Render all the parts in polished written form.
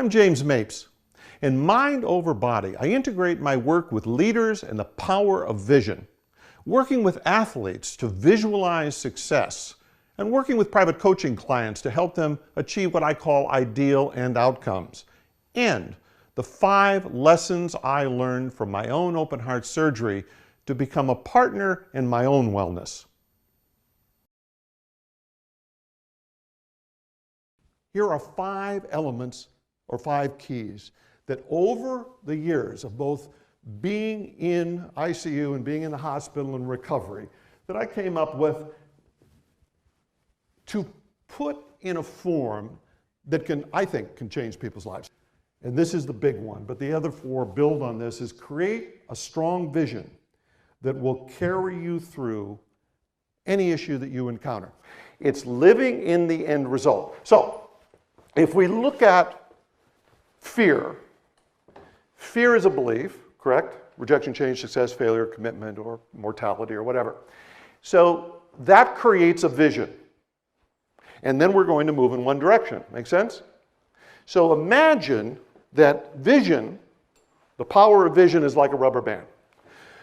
I'm James Mapes. In Mind over Body, I integrate my work with leaders and the power of vision, working with athletes to visualize success, and working with private coaching clients to help them achieve what I call ideal end outcomes, and the 5 lessons I learned from my own open heart surgery to become a partner in my own wellness. Here are 5 elements or 5 keys that over the years of both being in ICU and being in the hospital and recovery that I came up with to put in a form that I think can change people's lives. And this is the big one, but the other 4 build on this, is create a strong vision that will carry you through any issue that you encounter. It's living in the end result. So, if we look at fear, fear is a belief, correct? Rejection, change, success, failure, commitment, or mortality, or whatever. So that creates a vision. And then we're going to move in one direction. Make sense? So imagine that vision, the power of vision is like a rubber band.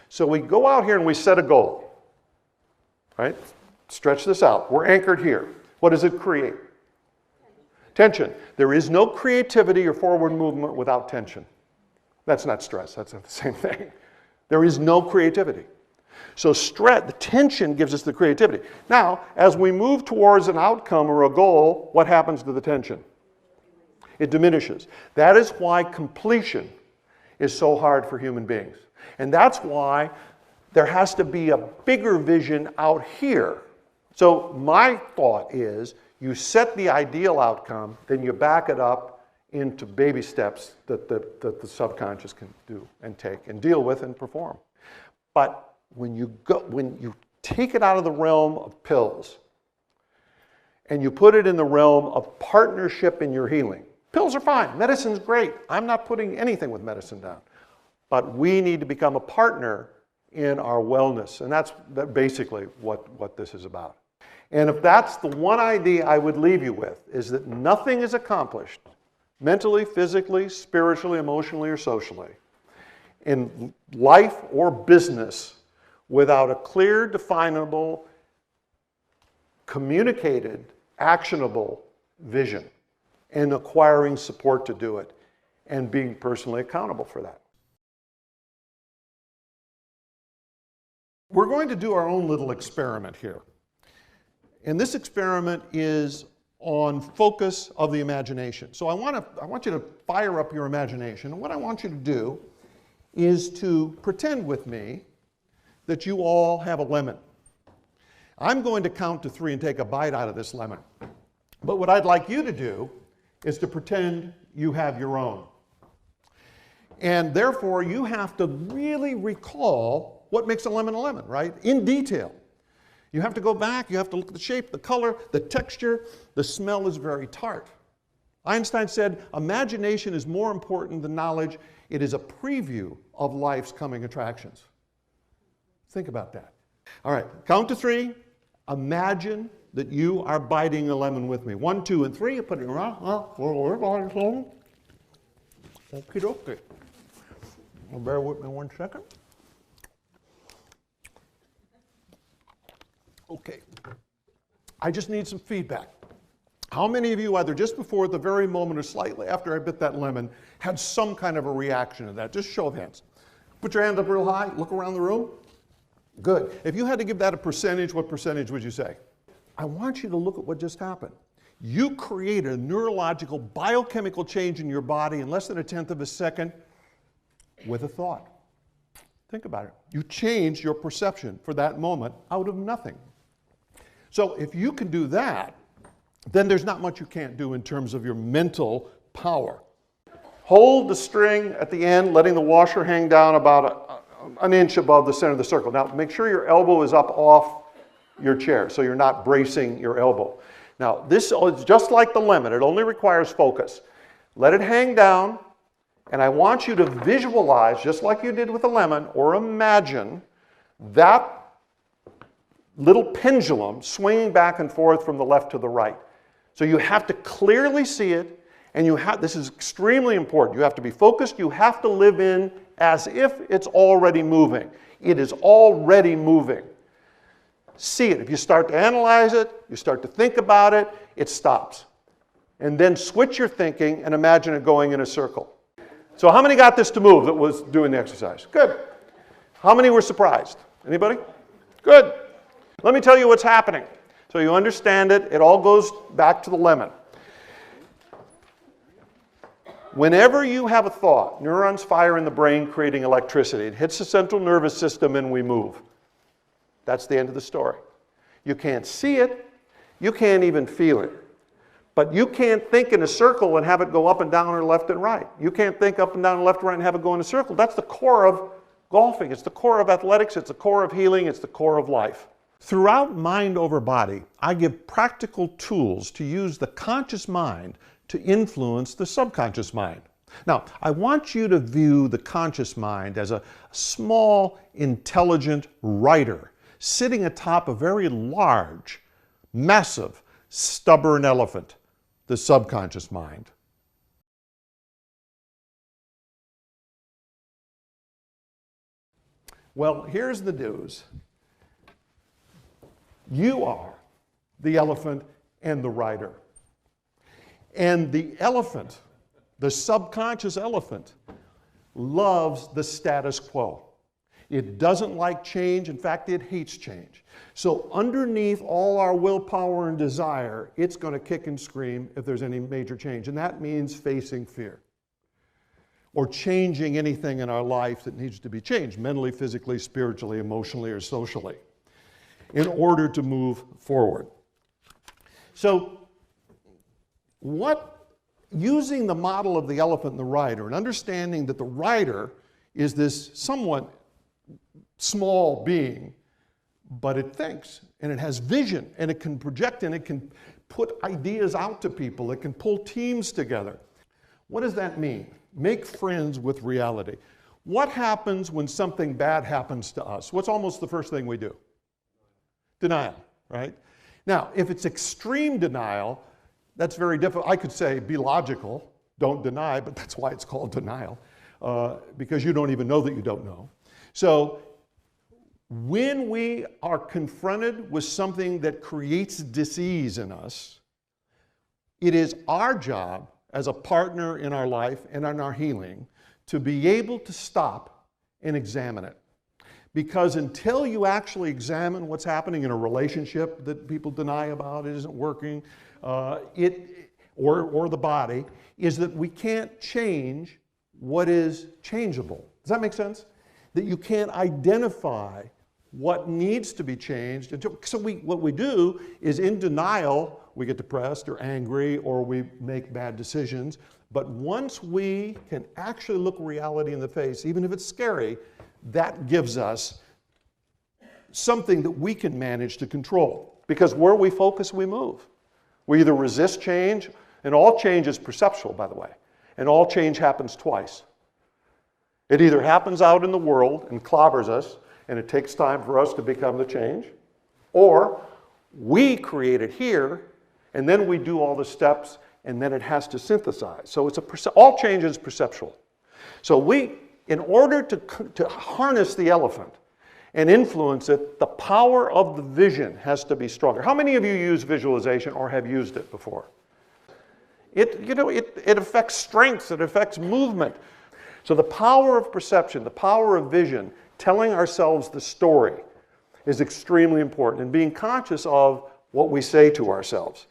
So we go out here and we set a goal, right? Stretch this out. We're anchored here. What does it create? Tension. There is no creativity or forward movement without tension. That's not stress. That's the same thing. There is no creativity. So the tension gives us the creativity. Now, as we move towards an outcome or a goal, what happens to the tension? It diminishes. That is why completion is so hard for human beings. And that's why there has to be a bigger vision out here. So my thought is, you set the ideal outcome, then you back it up into baby steps that the subconscious can do and take and deal with and perform. But when you take it out of the realm of pills and you put it in the realm of partnership in your healing, pills are fine, medicine's great. I'm not putting anything with medicine down. But we need to become a partner in our wellness, and that's basically what this is about. And if that's the one idea I would leave you with, is that nothing is accomplished mentally, physically, spiritually, emotionally, or socially in life or business without a clear, definable, communicated, actionable vision and acquiring support to do it and being personally accountable for that. We're going to do our own little experiment here. And this experiment is on focus of the imagination. So I want you to fire up your imagination. And what I want you to do is to pretend with me that you all have a lemon. I'm going to count to 3 and take a bite out of this lemon. But what I'd like you to do is to pretend you have your own. And therefore, you have to really recall what makes a lemon, right? In detail. You have to go back, you have to look at the shape, the color, the texture. The smell is very tart. Einstein said, imagination is more important than knowledge. It is a preview of life's coming attractions. Think about that. All right, count to 3. Imagine that you are biting a lemon with me. 1, 2, and 3. You put it around. Okie dokie. Bear with me 1 second. Okay, I just need some feedback. How many of you, either just before, at the very moment, or slightly after I bit that lemon, had some kind of a reaction to that? Just show of hands. Put your hand up real high, look around the room. Good. If you had to give that a percentage, what percentage would you say? I want you to look at what just happened. You created a neurological, biochemical change in your body in less than 1/10 of a second with a thought. Think about it. You changed your perception for that moment out of nothing. So if you can do that, then there's not much you can't do in terms of your mental power. Hold the string at the end, letting the washer hang down about an inch above the center of the circle. Now, make sure your elbow is up off your chair so you're not bracing your elbow. Now, this is just like the lemon. It only requires focus. Let it hang down, and I want you to visualize, just like you did with the lemon, or imagine that little pendulum swinging back and forth from the left to the right. So you have to clearly see it, And this is extremely important. You have to be focused. You have to live in as if it's already moving. It is already moving. See it. If you start to analyze it, you start to think about it, it stops. And then switch your thinking and imagine it going in a circle. So how many got this to move that was doing the exercise? Good. How many were surprised? Anybody? Good. Let me tell you what's happening. So you understand it. It all goes back to the lemon. Whenever you have a thought, neurons fire in the brain creating electricity. It hits the central nervous system and we move. That's the end of the story. You can't see it. You can't even feel it. But you can't think in a circle and have it go up and down or left and right. You can't think up and down and left and right and have it go in a circle. That's the core of golfing. It's the core of athletics. It's the core of healing. It's the core of life. Throughout Mind Over Body, I give practical tools to use the conscious mind to influence the subconscious mind. Now, I want you to view the conscious mind as a small, intelligent writer sitting atop a very large, massive, stubborn elephant, the subconscious mind. Well, here's the news. You are the elephant and the rider. And the elephant, the subconscious elephant, loves the status quo. It doesn't like change. In fact, it hates change. So underneath all our willpower and desire, it's going to kick and scream if there's any major change. And that means facing fear or changing anything in our life that needs to be changed, mentally, physically, spiritually, emotionally, or socially, in order to move forward. So using the model of the elephant and the rider and understanding that the rider is this somewhat small being, but it thinks and it has vision and it can project and it can put ideas out to people. It can pull teams together. What does that mean? Make friends with reality. What happens when something bad happens to us? What's almost the first thing we do? Denial, right? Now, if it's extreme denial, that's very difficult. I could say be logical, don't deny, but that's why it's called denial, because you don't even know that you don't know. So when we are confronted with something that creates disease in us, it is our job as a partner in our life and in our healing to be able to stop and examine it. Because until you actually examine what's happening in a relationship that people deny about, it isn't working, or the body, is that we can't change what is changeable. Does that make sense? That you can't identify what needs to be changed. So what we do is in denial, we get depressed or angry or we make bad decisions. But once we can actually look reality in the face, even if it's scary, that gives us something that we can manage to control. Because where we focus, we move. We either resist change, and all change is perceptual, by the way, and all change happens twice. It either happens out in the world and clobbers us, and it takes time for us to become the change, or we create it here, and then we do all the steps, and then it has to synthesize. So all change is perceptual. So in order to harness the elephant and influence it, the power of the vision has to be stronger. How many of you use visualization or have used it before? It affects strength, it affects movement. So the power of perception, the power of vision, telling ourselves the story is extremely important, and being conscious of what we say to ourselves.